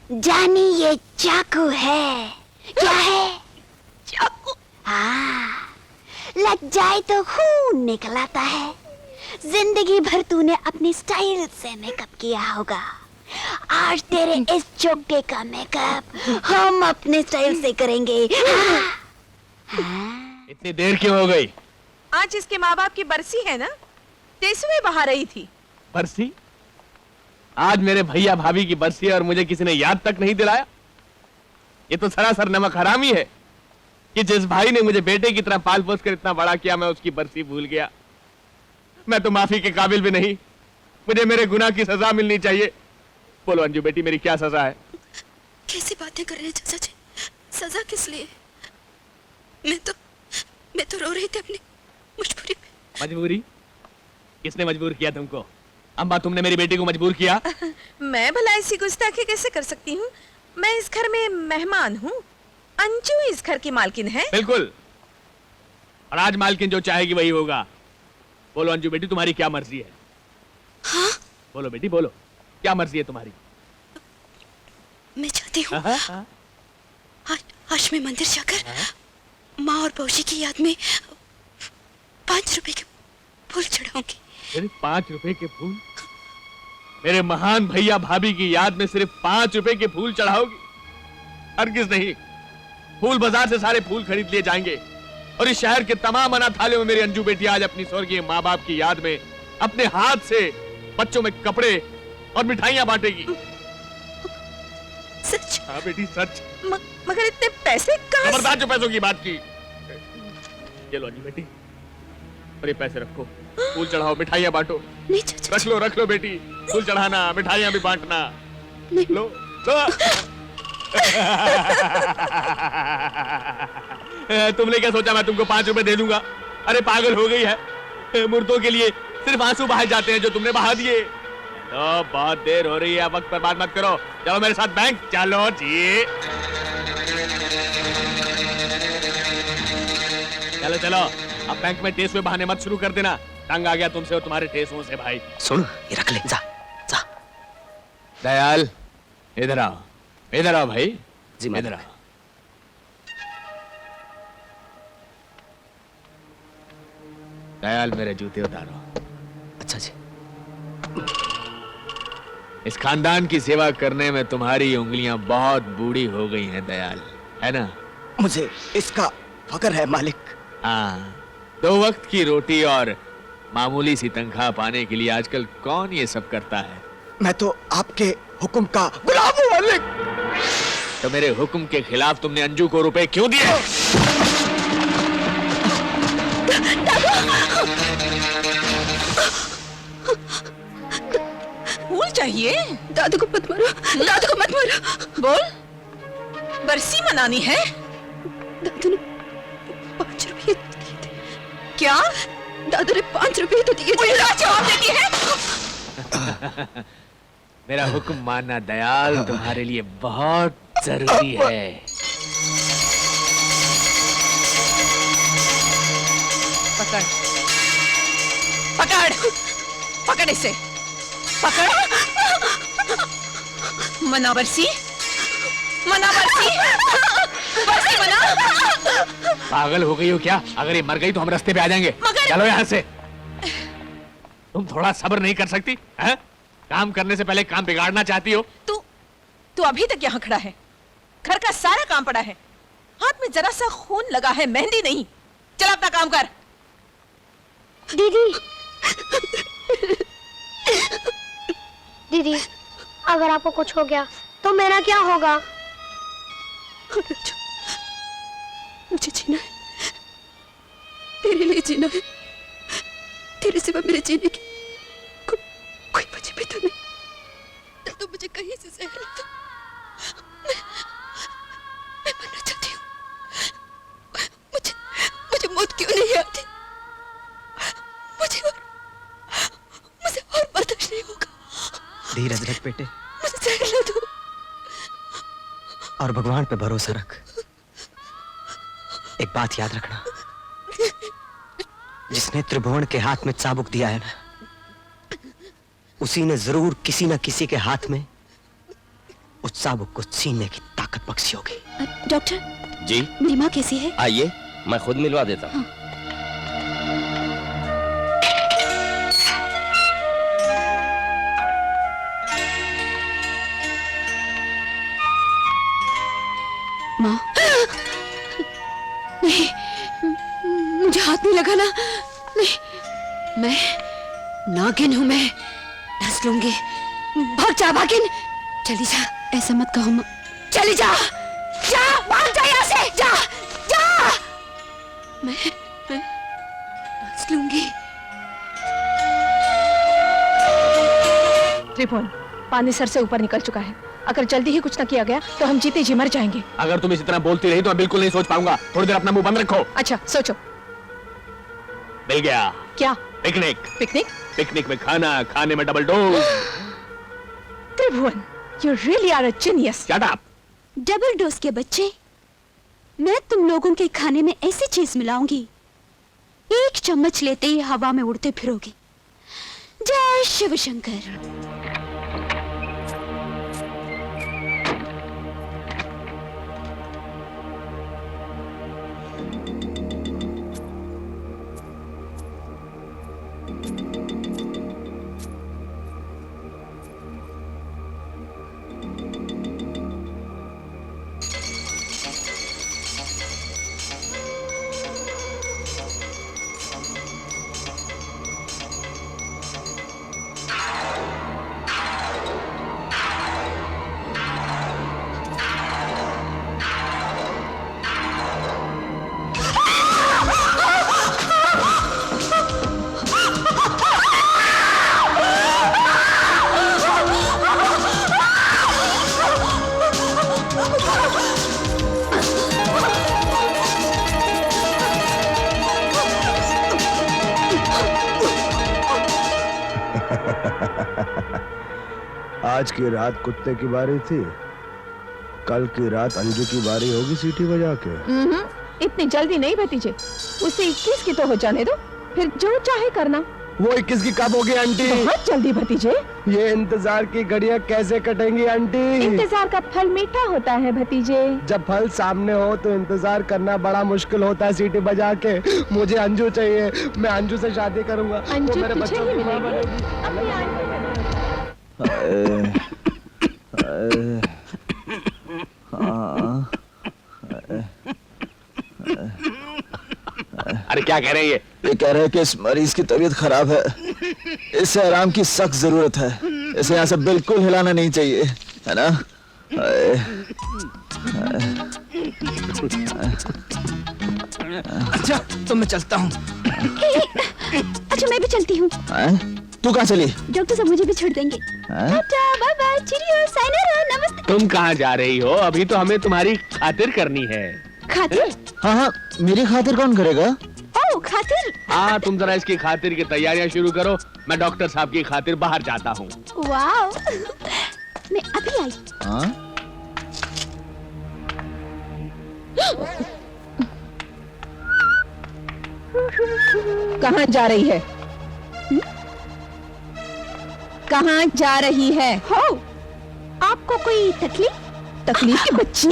जानी ये चाकू है। क्या है? चाकू? हाँ, लग जाए तो खून निकल आता है। जिंदगी भर तूने अपनी स्टाइल से मेकअप किया होगा, आज तेरे इस चोके का मेकअप हम अपने स्टाइल से करेंगे। इतनी देर क्यों हो गई? आज इसके माँ बाप की बरसी है ना, तेसुएं बहा रही थी। बरसी? आज मेरे भैया भाभी की बरसी है और मुझे किसी ने याद तक नहीं दिलाया। ये तो सरासर नमक हरामी है कि जिस भाई ने मुझे बेटे की तरह पाल पोस कर इतना बड़ा किया, मैं उसकी बरसी भूल गया। मैं तो माफी के काबिल भी नहीं। मुझे मेरे गुनाह की सजा मिलनी चाहिए। बोलो अंजू बेटी, मेरी क्या सजा है? कैसी बातें कर रहे हैं चाचा जी? सजा किस लिए? मैं तो रो रही थी अपनी मजबूरी में। मजबूरी? किसने मजबूर किया तुमको? अम्मा, तुमने मेरी बेटी को मजबूर किया? मैं भला ऐसी गुस्ताखी कैसे कर सकती हूँ? मैं इस घर में मेहमान हूँ, अंजू इस घर की मालकिन है। बिल्कुल, और आज मालकिन जो चाहेगी वही होगा। बोलो अंजू बेटी, तुम्हारी क्या मर्जी है? हाँ? बोलो बेटी बोलो, क्या मर्जी है तुम्हारी? मैं चाहती हूँ आज मैं मंदिर जाकर माँ और बहूजी की याद में 5 रुपए के फूल चढ़ाऊंगी। सिर्फ 5 रुपए के फूल? मेरे महान भैया भाभी की याद में सिर्फ 5 रुपए के फूल चढ़ाओगी? हरगिज नहीं। फूल बाजार से सारे फूल खरीद लिए जाएंगे और इस शहर के तमाम अनाथालयों में मेरी अंजू बेटी आज अपनी स्वर्गीय माँ बाप की याद में अपने हाथ से बच्चों में कपड़े और मिठाइयां बांटेगी। सच? हाँ बेटी सच। मगर इतने पैसे कहाँ? खबरदार जो पैसों की बात की। ये लो अंजू बेटी, और ये पैसे रखो, फूल चढ़ाओ, मिठाइयां बांटो। नहीं चाचा। रख लो बेटी, फूल चढ़ाना, मिठाइयां भी बांटना। नहीं। लो तुमने क्या सोचा मैं तुमको 5 रुपए दे दूंगा? अरे पागल हो गई है? मुर्दों के लिए सिर्फ आंसू बहाए जाते हैं जो तुमने बहा दिए। तो बहुत देर हो रही है, वक्त पर बात मत करो। चलो मेरे साथ बैंक। चलो जी, चलो अब बैंक में टेसुए बहाने मत शुरू कर देना। तंग आ गया तुमसे और तुम्हारे टेसुओं से भाई। सुन, ये रख ले, जा जा। दयाल, इधर आओ भाई जी, इधर आओ। दयाल, मेरे जूते उतारो। अच्छा जी। इस खानदान की सेवा करने में तुम्हारी उंगलियां बहुत बूढ़ी हो गई हैं दयाल, है ना? मुझे इसका फक्र है मालिक। हाँ, 2 वक्त की रोटी और मामूली सी तनख्वाह पाने के लिए आजकल कौन ये सब करता है? मैं तो आपके हुक्म का गुलाम हूं मालिक। तो मेरे हुक्म के खिलाफ तुमने अंजू को रुपए क्यों दिए? फूल चाहिए? दादू को मत मारो, दादू को मत मारो। बोल, बरसी मनानी है? दादू ने 5 रुपए दिए थे। क्या? दादू ने 5 रुपए तो दिए थे। जवाब देती है? मेरा हुक्म मानना दयाल तुम्हारे लिए बहुत जरूरी है। पकड़ पकड़ पकड़ इसे, पकड़। मना बरसी, मना बरसी, बरसी मना। पागल हो गई हो क्या? अगर ये मर गई तो हम रास्ते पे आ जाएंगे। चलो यहाँ से। तुम थोड़ा सब्र नहीं कर सकती हैं? काम करने से पहले काम बिगाड़ना चाहती हो? तू अभी तक यहाँ खड़ा है, घर का सारा काम पड़ा है, हाथ में जरा सा खून लगा है, मेहंदी नहीं। चल अपना काम कर। दीदी दीदी, अगर आपको कुछ हो गया तो मेरा क्या होगा? मुझे जीना है, तेरे लिए जीना है। तेरे सिवा मेरे जीने की कोई वजह भी तो नहीं। तो मुझे कहीं से जहर दो, मैं मरना चाहती हूँ। मुझे मौत क्यों नहीं आती? मुझे और बर्दाश्त नहीं होगा। धीरज रख बेटे, मुझे जहर ला दो और भगवान पे भरोसा रख। एक बात याद रखना, जिसने त्रिभुवन के हाथ में चाबुक दिया है ना, उसी ने जरूर किसी न किसी के हाथ में उस चाबुक को छीनने की ताकत बख्शी होगी। डॉक्टर, जी मेरी माँ कैसी है? आइए, मैं खुद मिलवा देता हूँ। माँ, नहीं, मुझे हाथ नहीं लगाना। नहीं, मैं नागिन हूँ, मैं डस लूंगी। भाग जा भागिन, चली जा। ऐसा मत कहो माँ, चली जा, जा, भाग जा यहाँ से, जा, जा। मैं डस लूंगी। त्रिभुवन, पानी सर से ऊपर निकल चुका है। अगर जल्दी ही कुछ न किया गया तो हम जीते जी मर जाएंगे। अगर तुम इसी तरह बोलती रही तो मैं बिल्कुल नहीं सोच पाऊंगा। थोड़ी देर अपना मुंह बंद रखो। अच्छा, सोचो। मिल गया। क्या? पिकनिक। पिकनिक? पिकनिक में खाना, खाने में double dose. Tribhuvan, you really are a genius. Shut up. Double dose के बच्चे, मैं तुम लोगों के खाने में ऐसी चीज मिलाऊंगी, एक चम्मच लेते ही हवा में उड़ते फिरोगी। जय शिव शंकर। आज की रात कुत्ते की बारी थी, कल की रात अंजू की बारी होगी सीटी बजा के। इतनी जल्दी नहीं भतीजे, उसे 21 की तो हो जाने दो, फिर जो चाहे करना। वो 21 की कब होगी आंटी? बहुत जल्दी भतीजे। ये इंतजार की घड़ियां कैसे कटेंगी आंटी? इंतजार का फल मीठा होता है भतीजे। जब फल सामने हो तो इंतजार करना बड़ा मुश्किल होता है सीटी बजा के। मुझे अंजू चाहिए, मैं अंजू से शादी करूंगा। अंजू वो मेरे तुझे बच्चों ही की माँ मिलेगी। बनेगी। अपनी आंटी बना। अरे क्या कह रहे हैं ये कह रहे हैं कि इस मरीज की तबीयत खराब है, इसे आराम की सख्त जरूरत है, इसे यहाँ से बिल्कुल हिलाना नहीं चाहिए, है ना? अच्छा तो मैं चलता हूँ। अच्छा मैं भी चलती हूँ। तू कहाँ चली? डॉक्टर साहब मुझे भी छोड़ देंगे। टाटा, बाय बाय, चिड़िया, साइनरा, नमस्ते। तुम कहाँ जा रही हो? अभी तो हमें तुम्हारी खातिर करनी है। खातिर? हाँ हाँ, मेरी खातिर कौन करेगा? ओ खातिर। हाँ, तुम जरा इसकी खातिर की तैयारियां शुरू करो, मैं डॉक्टर साहब की खातिर बाहर जाता हूँ। वाओ, मैं अभी आई। हाँ? कहाँ जा रही है? कहाँ जा रही है? हो, आपको कोई तकलीफ? तकलीफ की बच्ची?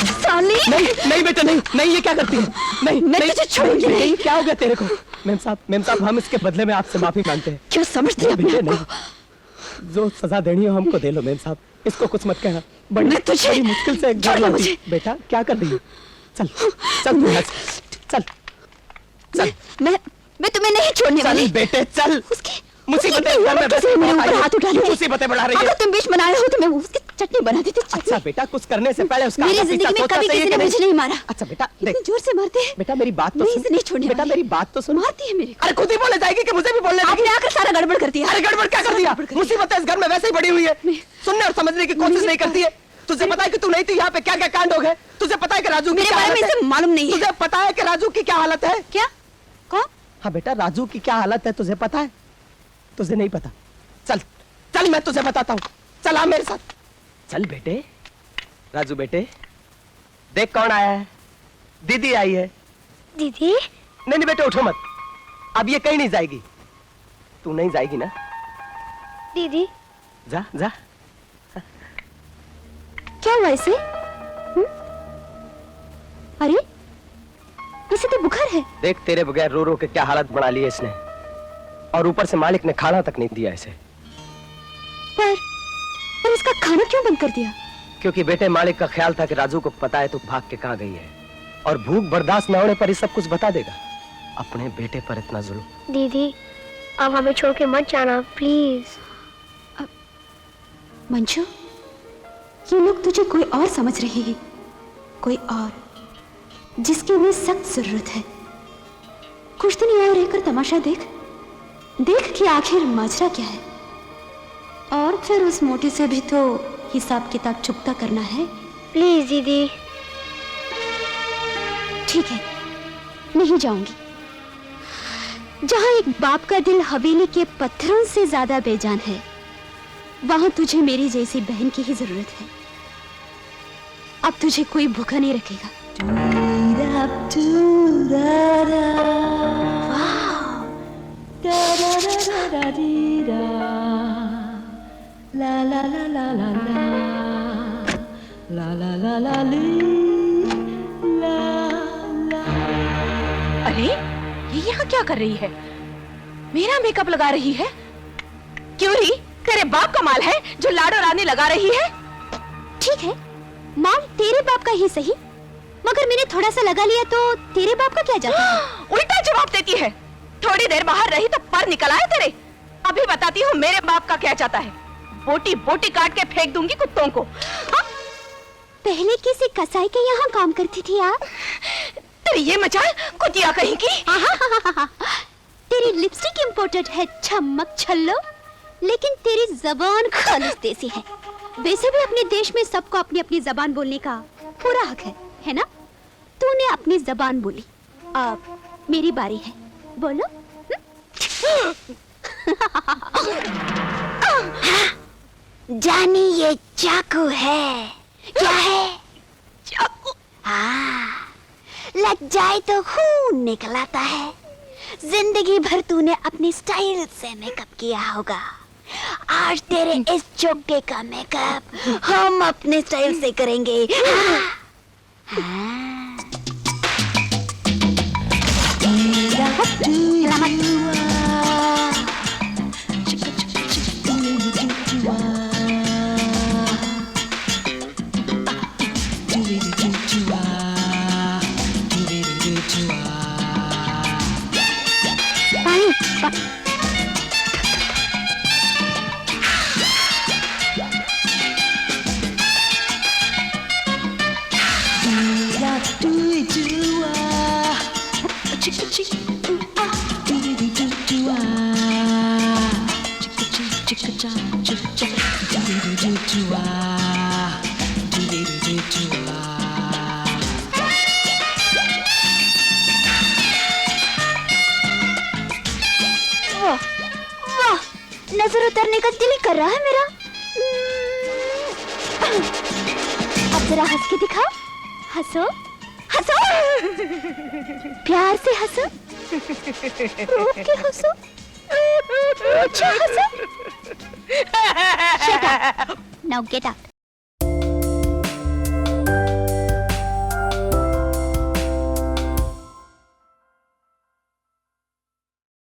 साली! नहीं बेटा नहीं, नहीं ये क्या करती है? नहीं मैं नहीं, तुझे छोड़ूंगी नहीं, नहीं। क्या हो गया तेरे को? मेम साहब हम इसके बदले में आपसे माफी मांगते हैं। क्या समझते हैं अपने बेटे आप को? नहीं, जो सजा देनी हो हमको दे लो मेम साहब, इसको कुछ मत कहना। मैं तुझे बड़ी मुश्किल से घर छोड़ लाती। मुझे। बेटा क्या कर रही है? चल चल तू यहाँ से, चल चल मैं तुम्हें नहीं छोड़ने वाली। चल बेटे चल। उसकी मुसीबतें उसकी घर में कैसे मेरे ऊपर आई है। हाथ उठा लिया? मुसीबतें बढ़ा रही है। अगर तुम बीच में आए हो तो मैं उसकी चटनी बना देती। अच्छा बेटा कुछ करने से पहले उसका मेरी आधा जिंदगी पीछा में सोचना कभी चाहिए किसी कि ने नहीं? मुझे नहीं मारा। अच्छा बेटा देख, इतनी जोर से मारते हैं। बेटा मेरी बात तो मैं सुन। इसे नहीं छोड़ने बेटा वाली। मेरी बात तो सुन। मारती है मेरे को। अरे खुद ही बोले जाएगी कि मुझे भी बोलने देगी? आपने आकर सारा गड़बड़ कर दिया। अरे गड़बड़ क्या कर दिया? मुसीबतें इस घर में वैसे ही बड़ी हुई है, सुनने और समझने की कोशिश नहीं करती है। तुझे पता है कि तू नहीं थी यहाँ पे, क्या क्या कांड हो गए? तुझे पता है कि राजू की मेरे क्या बारे में हालत है? इसे मालूम नहीं है। तुझे पता है कि राजू की क्या हालत है? क्या? कौन? हाँ बेटा राजू की क्या हालत है तुझे पता है? तुझे नहीं पता? चल चल मैं तुझे बताता हूँ, चल आ मेरे साथ। चल बेटे, राजू बेटे देख कौन आया है। दीदी आई है। दीदी नहीं नहीं बेटे उठो मत, अब ये कहीं नहीं जाएगी। तू नहीं जाएगी ना? दीदी जा जा। क्या हुआ इसे? अरे इसे तो बुखार है। देख तेरे बगैर रो रो के क्या हालत बना ली है इसने, और ऊपर से मालिक ने खाना तक नहीं दिया इसे। पर इसका खाना क्यों बंद कर दिया? क्योंकि बेटे मालिक का ख्याल था कि राजू को पता है तो भाग के कहाँ गई है, और भूख बर्दाश्त न होने पर ये सब कुछ बता देगा। अपने बेटे पर इतना जुल्म। दीदी अब हमें छोड़ के मत जाना प्लीज। मंजू, ये लोग तुझे कोई और समझ रहे हैं, कोई और जिसकी उन्हें सख्त जरूरत है। कुछ दिन यहाँ रहकर तमाशा देख देख कि आखिर माजरा क्या है, और फिर उस मोटी से भी तो हिसाब किताब चुकता करना है। प्लीज दीदी। ठीक है, नहीं जाऊंगी। जहां एक बाप का दिल हवेली के पत्थरों से ज्यादा बेजान है, वहां तुझे मेरी जैसी बहन की ही जरूरत है। अब तुझे कोई भूखा नहीं रखेगा। अरे ये यहाँ क्या कर रही है? मेरा मेकअप लगा रही है? क्यों री, तेरे बाप का माल है जो लाडो रानी लगा रही है? ठीक है, माल तेरे बाप का ही सही, मगर मैंने थोड़ा सा लगा लिया तो तेरे बाप का क्या जाता है? उल्टा जवाब देती है। थोड़ी देर बाहर रही तो पर निकल आए तेरे। अभी बताती हूँ मेरे बाप का क्या चाहता है। बोटी बोटी काट के फेंक दूंगी कुत्तों को। पहले किसी कसाई के यहाँ काम करती थी आप? तेरी ये मचाल कुतिया कहीं की। तेरी लिपस्टिक इंपोर्टेड है छमक छल्लो, लेकिन तेरी जबान खालिस देसी है। वैसे भी अपने देश में सबको अपनी अपनी जबान बोलने का पूरा हक है ना? तूने अपनी जबान बोली, अब मेरी बारी है, बोलो। जानी ये चाकू है। क्या है? चाकू? हाँ, लग जाए तो खून निकल आता है। जिंदगी भर तूने अपनी स्टाइल से मेकअप किया होगा, आज तेरे इस चोटे का मेकअप हम अपने स्टाइल से करेंगे। नजर उतरने का दिल कर रहा है मेरा। अब जरा हंस के दिखाओ, हंसो हंसो, प्यार से हंसो, रोक के हंसो, अच्छा हंसो। Shut up. Now get out.